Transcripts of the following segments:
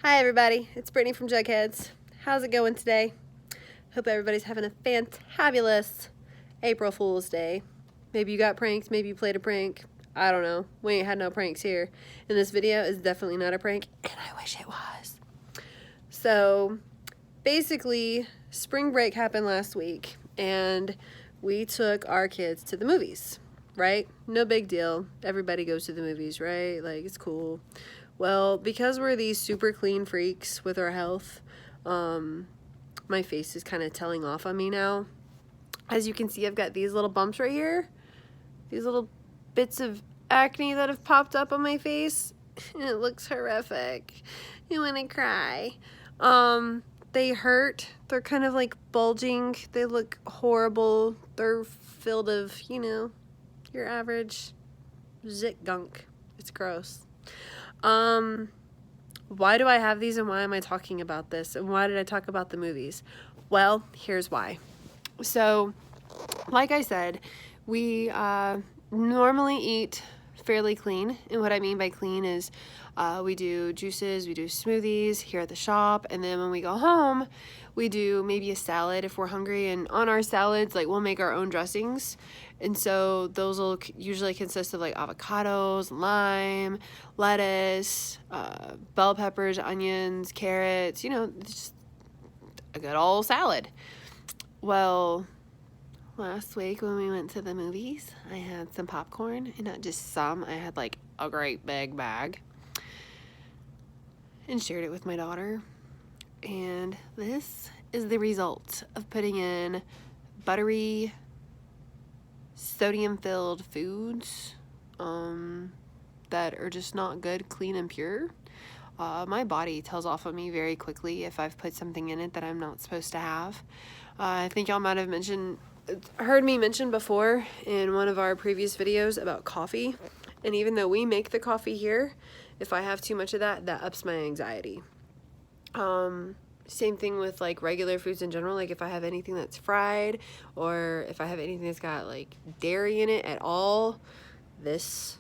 Hi everybody, it's Brittany from Jughead'z. How's it going today? Hope everybody's having a fantabulous April Fool's Day. Maybe you got pranked, maybe you played a prank. I don't know. We ain't had no pranks here. And this video is definitely not a prank, and I wish it was. So, basically, spring break happened last week, and we took our kids to the movies, right? No big deal. Everybody goes to the movies, right? Like, it's cool. Well, because we're these super clean freaks with our health, my face is kind of telling off on me now. As you can see, I've got these little bumps right here. These little bits of acne that have popped up on my face. It looks horrific. I want to cry. They hurt. They're kind of like bulging. They look horrible. They're filled of, your average zit gunk. It's gross. Why do I have these and why am I talking about this? And why did I talk about the movies? Well, here's why. So, like I said, we normally eat fairly clean. And what I mean by clean is we do juices, we do smoothies here at the shop. And then when we go home, we do maybe a salad if we're hungry. And on our salads, like we'll make our own dressings. And so those will usually consist of like avocados, lime, lettuce, bell peppers, onions, carrots, just a good old salad. Well, last week when we went to the movies, I had some popcorn, and not just some, I had like a great big bag and shared it with my daughter. And this is the result of putting in buttery, sodium-filled foods that are just not good, clean, and pure. My body tells off on me very quickly if I've put something in it that I'm not supposed to have. I think y'all might have heard me mention before in one of our previous videos about coffee. And even though we make the coffee here, if I have too much of that ups my anxiety. Same thing with like regular foods in general. Like if I have anything that's fried or if I have anything that's got like dairy in it at all, this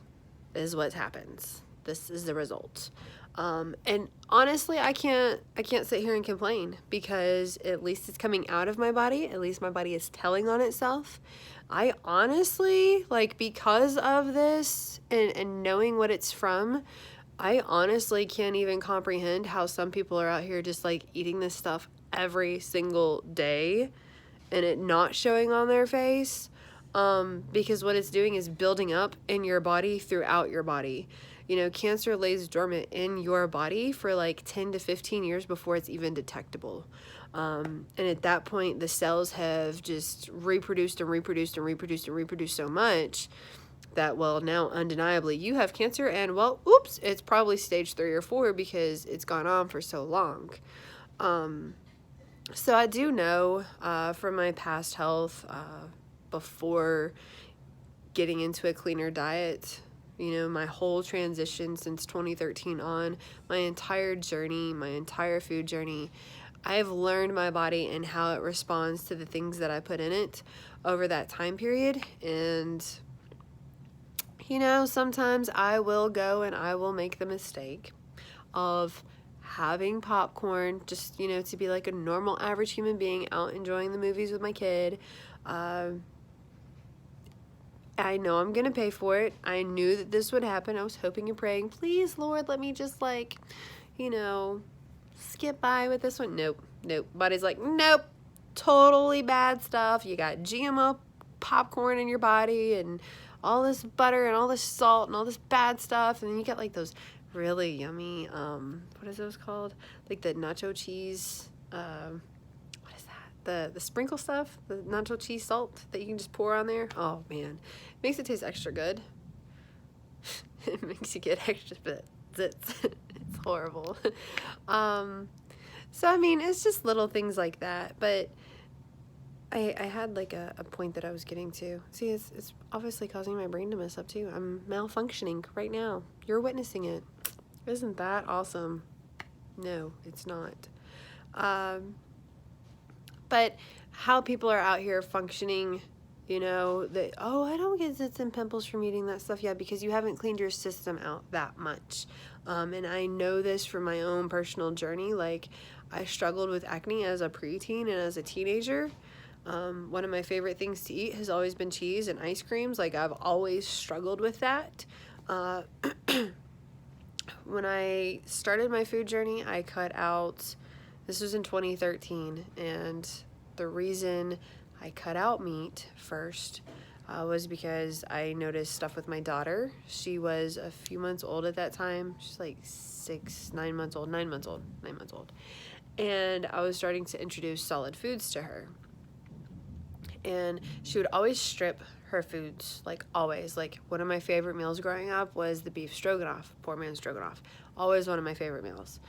is what happens. This is the result. And honestly, I can't sit here and complain because at least it's coming out of my body. At least my body is telling on itself. I honestly, like, because of this and knowing what it's from, I honestly can't even comprehend how some people are out here just like eating this stuff every single day and it not showing on their face. Because what it's doing is building up in your body throughout your body. Cancer lays dormant in your body for like 10 to 15 years before it's even detectable. And at that point, the cells have just reproduced and reproduced and reproduced and reproduced so much that, well, now undeniably you have cancer and, well, oops, it's probably stage 3 or 4 because it's gone on for so long. So I do know from my past health before getting into a cleaner diet, my whole transition since 2013 on, my entire journey, my entire food journey, I've learned my body and how it responds to the things that I put in it over that time period. And sometimes I will go and I will make the mistake of having popcorn just, to be like a normal average human being out enjoying the movies with my kid. I know I'm going to pay for it. I knew that this would happen. I was hoping and praying, please, Lord, let me just skip by with this one. Nope. Body's like, nope, totally bad stuff. You got GMO popcorn in your body and all this butter and all this salt and all this bad stuff. And then you get like those really yummy, what is those called? Like the nacho cheese, what is that? The sprinkle stuff, the nacho cheese salt that you can just pour on there. Oh man, it makes it taste extra good. It makes you get extra zits. It's horrible. So I mean, it's just little things like that, but I had like a point that I was getting to. See, it's obviously causing my brain to mess up too. I'm malfunctioning right now. You're witnessing it. Isn't that awesome? No, it's not. But how people are out here functioning You know, that, oh, I don't get zits and pimples from eating that stuff. Yeah, because you haven't cleaned your system out that much. And I know this from my own personal journey. Like, I struggled with acne as a preteen and as a teenager. One of my favorite things to eat has always been cheese and ice creams. Like, I've always struggled with that. When I started my food journey, I cut out, this was in 2013, and the reason I cut out meat first was because I noticed stuff with my daughter. She was a few months old at that time. She's like 9 months old. And I was starting to introduce solid foods to her. And she would always strip her foods, like always. Like, one of my favorite meals growing up was the beef stroganoff, poor man's stroganoff. Always one of my favorite meals.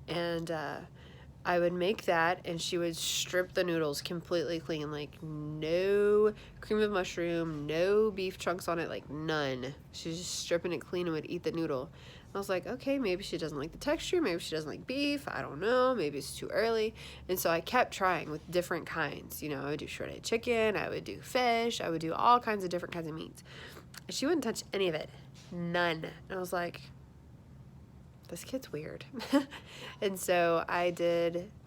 And I would make that, and she would strip the noodles completely clean, like no cream of mushroom, no beef chunks on it, like none. She was just stripping it clean and would eat the noodle. I was like, okay, maybe she doesn't like the texture, maybe she doesn't like beef, I don't know, maybe it's too early. And so I kept trying with different kinds. You know, I would do shredded chicken, I would do fish, I would do all kinds of different kinds of meats. And she wouldn't touch any of it. None. And I was like, this kid's weird. And so I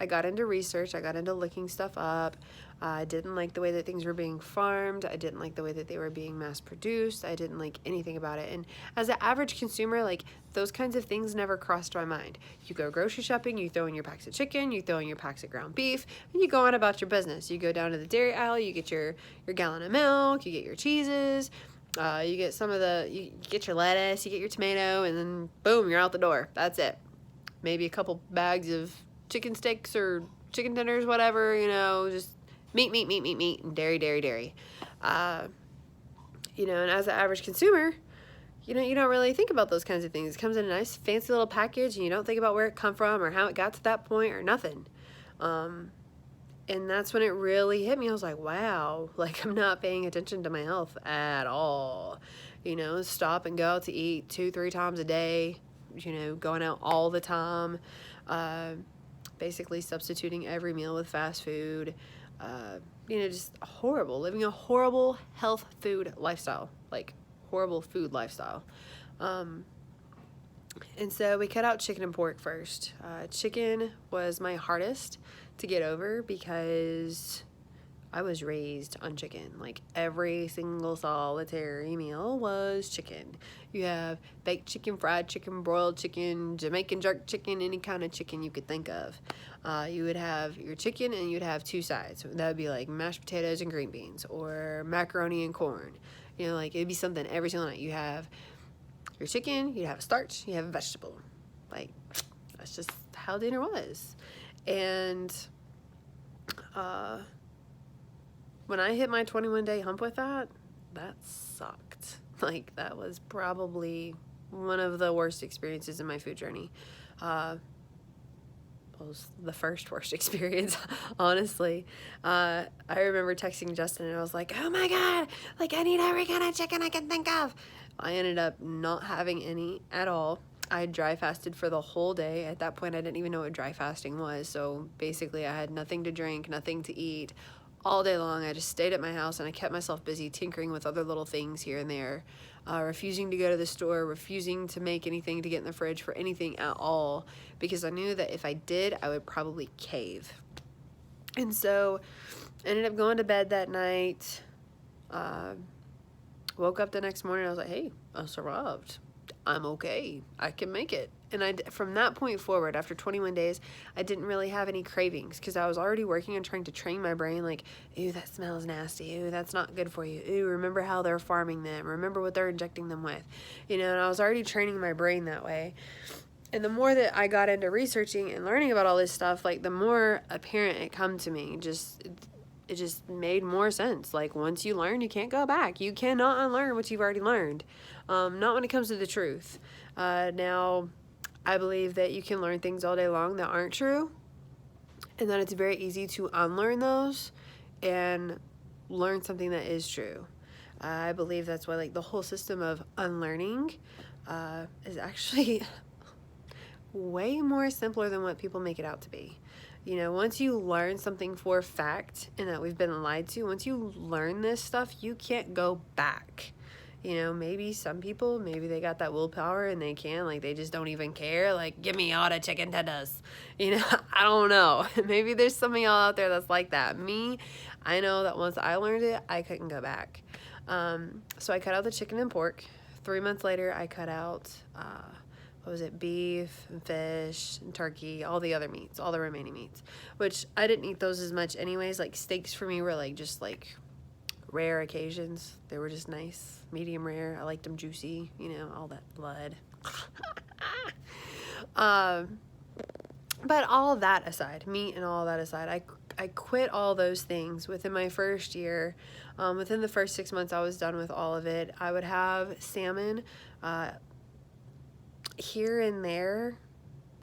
got into research, I got into looking stuff up. I didn't like the way that things were being farmed. I didn't like the way that they were being mass produced. I didn't like anything about it. And as an average consumer, like, those kinds of things never crossed my mind. You go grocery shopping, you throw in your packs of chicken, you throw in your packs of ground beef, and you go on about your business. You go down to the dairy aisle, you get your gallon of milk, you get your cheeses, you get you get your lettuce, you get your tomato, and then boom, you're out the door. That's it. Maybe a couple bags of chicken sticks or chicken tenders, whatever, you know, just meat, and dairy. You know, and as an average consumer, you know, you don't really think about those kinds of things. It comes in a nice fancy little package, and you don't think about where it come from or how it got to that point or nothing. And that's when it really hit me. I was like, wow, like, I'm not paying attention to my health at all. You know, stop and go out to eat 2-3 times a day, you know, going out all the time, basically substituting every meal with fast food, you know, just horrible, living a horrible health food lifestyle, like horrible food lifestyle. And so we cut out chicken and pork first. Chicken was my hardest to get over because I was raised on chicken. Like, every single solitary meal was chicken. You have baked chicken, fried chicken, broiled chicken, Jamaican jerk chicken, any kind of chicken you could think of. You would have your chicken, and you'd have two sides. That would be like mashed potatoes and green beans, or macaroni and corn. You know, like, it'd be something every single night. You have your chicken, you'd have a starch, you have a vegetable. Like, that's just how dinner was. And when I hit my 21-day hump with that sucked. Like, that was probably one of the worst experiences in my food journey. It was the first worst experience, honestly. I remember texting Justin, and I was like, oh my God, like, I need every kind of chicken I can think of. I ended up not having any at all. I dry fasted for the whole day. At that point, I didn't even know what dry fasting was. So basically, I had nothing to drink, nothing to eat all day long. I just stayed at my house, and I kept myself busy tinkering with other little things here and there, refusing to go to the store, refusing to make anything to get in the fridge for anything at all, because I knew that if I did, I would probably cave. And so I ended up going to bed that night. Woke up the next morning, I was like, hey, I survived. I'm okay. I can make it. And from that point forward, after 21 days, I didn't really have any cravings, because I was already working on trying to train my brain, like, ooh, that smells nasty. Ooh, that's not good for you. Ooh, remember how they're farming them. Remember what they're injecting them with. You know, and I was already training my brain that way. And the more that I got into researching and learning about all this stuff, like, the more apparent it come to me. It just made more sense. Like, once you learn, you can't go back. You cannot unlearn what you've already learned. Not when it comes to the truth. Now, I believe that you can learn things all day long that aren't true, and that it's very easy to unlearn those and learn something that is true. I believe that's why, like, the whole system of unlearning is actually way more simpler than what people make it out to be. You know, once you learn something for a fact and that we've been lied to, once you learn this stuff, you can't go back. You know, maybe some people, maybe they got that willpower and they can, like, they just don't even care. Like, give me all the chicken tenders. You know, I don't know. Maybe there's some of y'all out there that's like that. Me, I know that once I learned it, I couldn't go back. So I cut out the chicken and pork. 3 months later, I cut out, what was it, beef and fish and turkey, all the other meats, all the remaining meats, which I didn't eat those as much anyways. Like, steaks for me were like just like rare occasions. They were just nice, medium rare. I liked them juicy, you know, all that blood. But all that aside, meat and all that aside, I quit all those things within my first year. Within the first 6 months, I was done with all of it. I would have salmon here and there,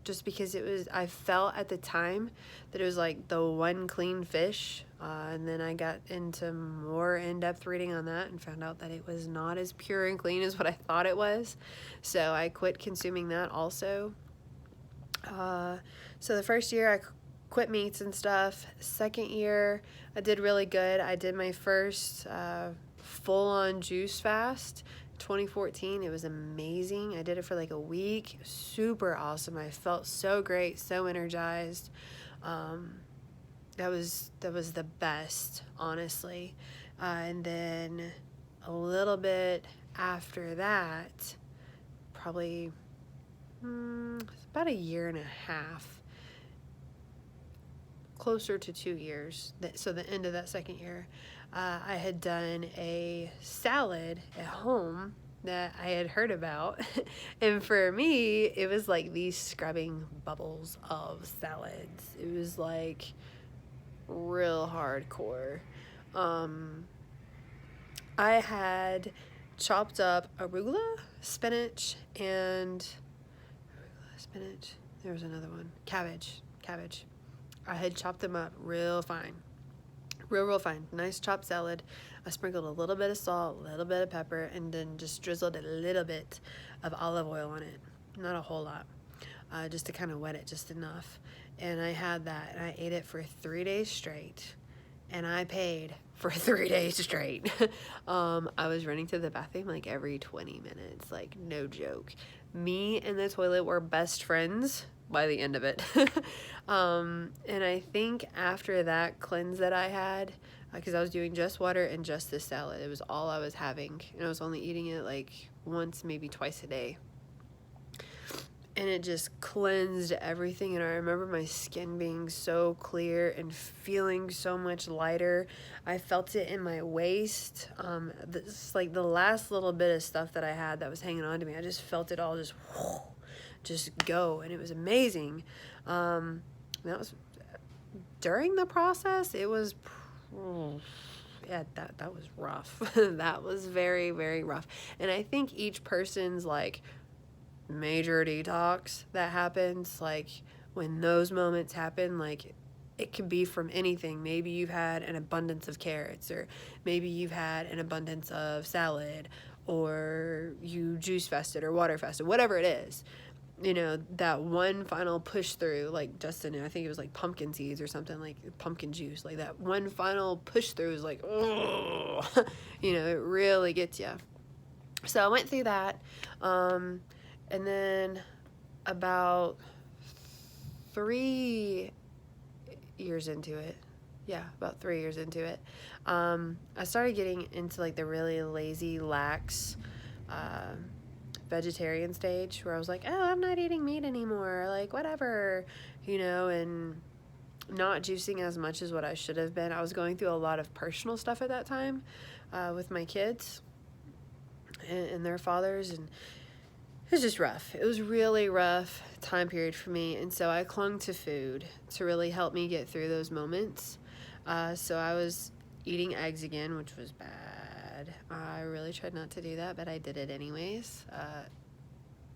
just because it was, I felt at the time that it was like the one clean fish. And then I got into more in-depth reading on that and found out that it was not as pure and clean as what I thought it was. So I quit consuming that also. So the first year I quit meats and stuff. Second year I did really good. I did my first full-on juice fast. 2014. It was amazing. I did it for like a week. Super awesome. I felt so great, so energized. That was the best, honestly. And then a little bit after that, probably about a year and a half, closer to 2 years. So the end of that second year, I had done a salad at home that I had heard about. And for me, it was like these scrubbing bubbles of salads. It was like real hardcore. I had chopped up arugula, spinach, and there was another one, cabbage. I had chopped them up real fine. Real fine. Nice chopped salad. I sprinkled a little bit of salt, a little bit of pepper, and then just drizzled a little bit of olive oil on it. Not a whole lot. Just to kind of wet it just enough. And I had that, and I ate it for 3 days straight. And I paid for 3 days straight. I was running to the bathroom like every 20 minutes. Like, no joke. Me and the toilet were best friends by the end of it. And I think after that cleanse that I had, because I was doing just water and just this salad, it was all I was having, and I was only eating it like once, maybe twice a day, and it just cleansed everything. And I remember my skin being so clear and feeling so much lighter. I felt it in my waist. This, like the last little bit of stuff that I had that was hanging on to me, I just felt it all just go, and it was amazing. That was during the process. It was, yeah, that was rough. That was very, very rough. And I think each person's like major detox that happens, like when those moments happen, like it could be from anything. Maybe you've had an abundance of carrots, or maybe you've had an abundance of salad, or you juice fasted or water fasted, whatever it is. You know, that one final push through, like Justin, I think it was like pumpkin seeds or something, like pumpkin juice, like that one final push through is like, oh, you know, it really gets you. So I went through that. And then about 3 years into it, about 3 years into it, I started getting into like the really lazy, lax, vegetarian stage, where I was like, oh, I'm not eating meat anymore, like whatever, you know, and not juicing as much as what I should have been. I was going through a lot of personal stuff at that time, with my kids and their fathers, and it was just rough. It was really rough time period for me, and so I clung to food to really help me get through those moments. So I was eating eggs again, which was bad. I really tried not to do that, but I did it anyways.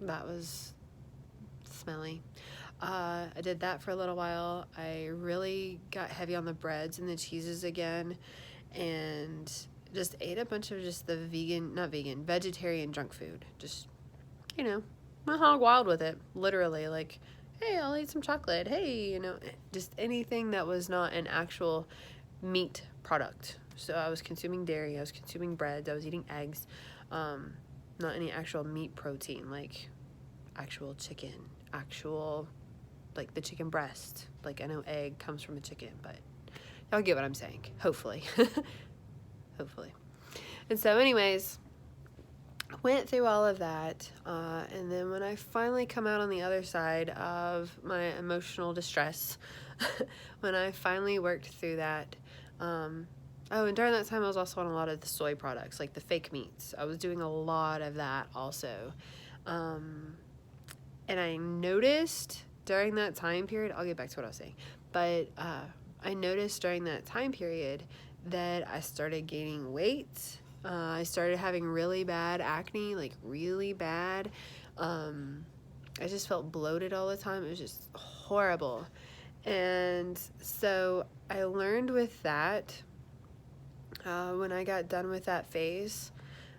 That was smelly. I did that for a little while. I really got heavy on the breads and the cheeses again, and just ate a bunch of just the vegetarian junk food. Just, you know, went hog wild with it, literally. Like, hey, I'll eat some chocolate. Hey, you know, just anything that was not an actual meat product. So I was consuming dairy, I was consuming breads, I was eating eggs, not any actual meat protein, like actual chicken, actual, like the chicken breast. Like, I know egg comes from a chicken, but y'all get what I'm saying, hopefully. Hopefully. And so anyways, went through all of that, and then when I finally come out on the other side of my emotional distress, when I finally worked through that, and during that time I was also on a lot of the soy products, like the fake meats. I was doing a lot of that also, and I noticed during that time period, I'll get back to what I was saying, but I noticed during that time period that I started gaining weight. I started having really bad acne, like really bad. I just felt bloated all the time. It was just horrible. And so I learned with that, when I got done with that phase,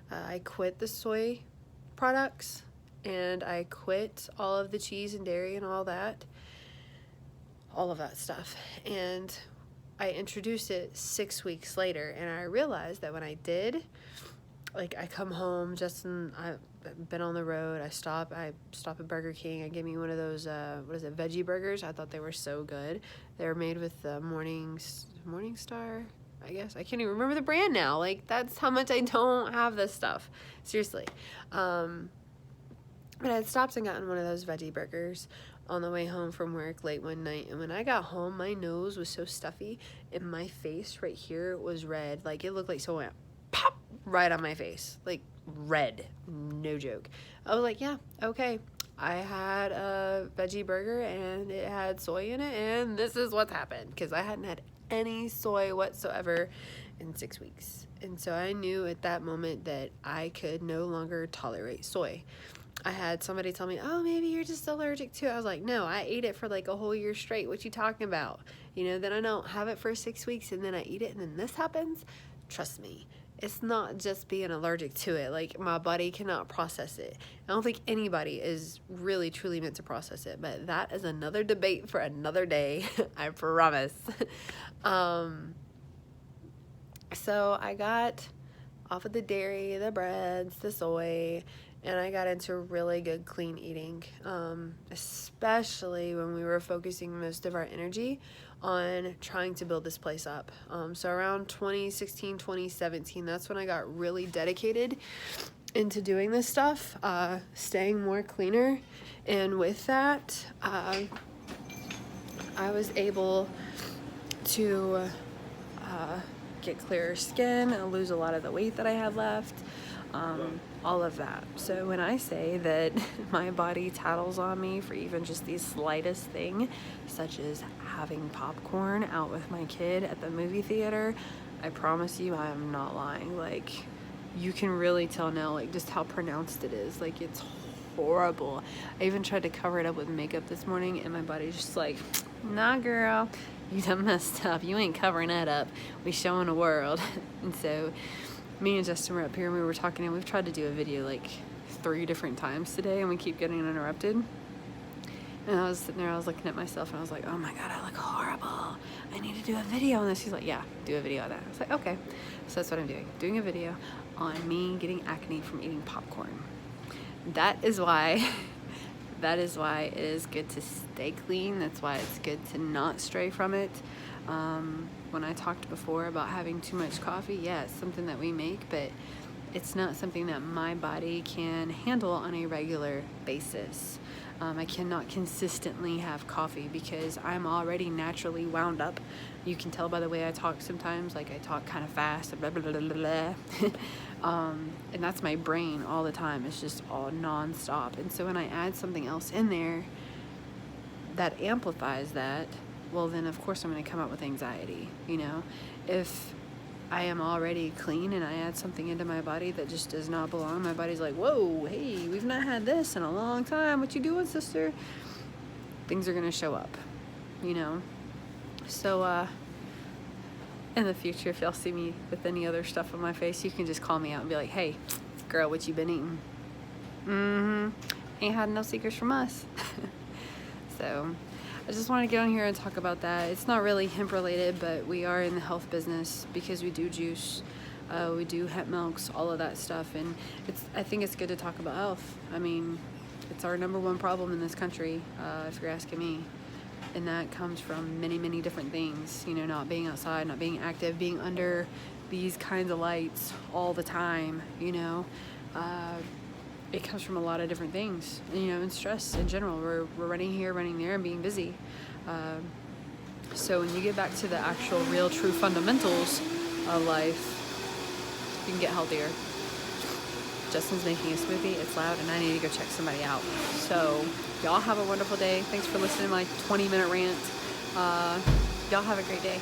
I quit the soy products and I quit all of the cheese and dairy and all of that stuff. And I introduced it 6 weeks later, and I realized that when I did, like, I come home, Justin, I've been on the road, I stop at Burger King, I get me one of those, veggie burgers. I thought they were so good. They were made with the Morningstar, I guess. I can't even remember the brand now. Like, that's how much I don't have this stuff. Seriously. But I had stopped and gotten one of those veggie burgers on the way home from work late one night, and when I got home, my nose was so stuffy and my face right here was red. Like, it looked like someone went pop right on my face, like red, no joke. I was like, yeah, okay, I had a veggie burger and it had soy in it, and this is what's happened, because I hadn't had any soy whatsoever in 6 weeks. And so I knew at that moment that I could no longer tolerate soy. I had somebody tell me, oh, maybe you're just allergic to it. I was like, no, I ate it for like a whole year straight. What you talking about? You know, then I don't have it for 6 weeks and then I eat it and then this happens. Trust me, it's not just being allergic to it. Like, my body cannot process it. I don't think anybody is really truly meant to process it, but that is another debate for another day. I promise. So I got off of the dairy, the breads, the soy, and I got into really good clean eating, especially when we were focusing most of our energy on trying to build this place up. So around 2016, 2017, that's when I got really dedicated into doing this stuff, staying more cleaner. And with that, I was able to get clearer skin and lose a lot of the weight that I had left. All of that. So when I say that my body tattles on me for even just the slightest thing, such as having popcorn out with my kid at the movie theater, I promise you I am not lying. Like, you can really tell now, like, just how pronounced it is. Like, it's horrible. I even tried to cover it up with makeup this morning, and my body's just like, nah, girl, you done messed up. You ain't covering that up. We showing the world. And so me and Justin were up here and we were talking, and we've tried to do a video like 3 different times today, and we keep getting interrupted. And I was sitting there, I was looking at myself, and I was like, oh my God, I look horrible. I need to do a video on this. He's like, yeah, do a video on that. I was like, okay. So that's what I'm doing a video on me getting acne from eating popcorn. That is why it is good to stay clean. That's why it's good to not stray from it. When I talked before about having too much coffee, yeah, it's something that we make, but it's not something that my body can handle on a regular basis. I cannot consistently have coffee because I'm already naturally wound up. You can tell by the way I talk sometimes, like I talk kind of fast, blah, blah, blah, blah, blah. And that's my brain all the time. It's just all nonstop. And so when I add something else in there that amplifies that, well, then of course I'm going to come up with anxiety. You know, if I am already clean and I add something into my body that just does not belong, my body's like, whoa, hey, we've not had this in a long time. What you doing, sister? Things are going to show up, you know? So, in the future, if y'all see me with any other stuff on my face, you can just call me out and be like, hey, girl, what you been eating? Ain't had no secrets from us. So I just want to get on here and talk about that. It's not really hemp related, but we are in the health business because we do juice, we do hemp milks, all of that stuff, and I think it's good to talk about health. I mean, it's our #1 problem in this country, if you're asking me. And that comes from many, many different things, you know, not being outside, not being active, being under these kinds of lights all the time, you know. It comes from a lot of different things, you know, and stress in general. We're running here, running there, and being busy. So when you get back to the actual, real, true fundamentals of life, you can get healthier. Justin's making a smoothie. It's loud, and I need to go check somebody out. So y'all have a wonderful day. Thanks for listening to my 20-minute rant. Y'all have a great day.